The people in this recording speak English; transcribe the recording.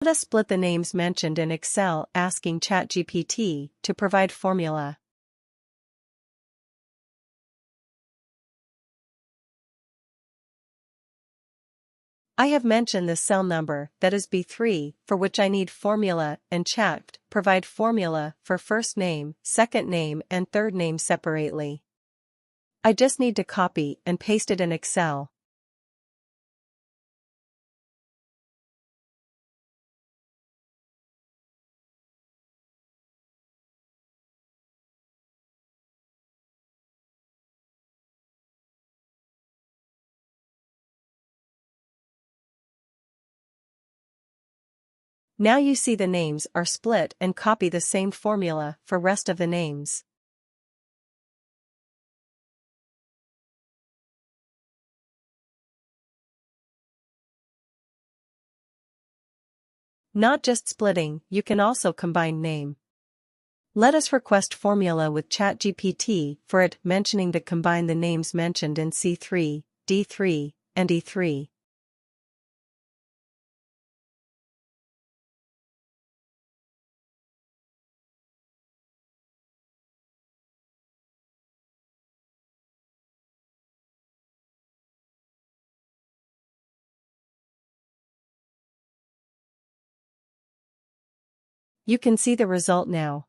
Let us split the names mentioned in Excel, asking ChatGPT to provide formula. I have mentioned the cell number, that is B3, for which I need formula, and checked, provide formula for first name, second name and third name separately. I just need to copy and paste it in Excel. Now you see the names are split and copy the same formula for rest of the names. Not just splitting, you can also combine name. Let us request formula with ChatGPT for it, mentioning to combine the names mentioned in C3, D3, and E3. You can see the result now.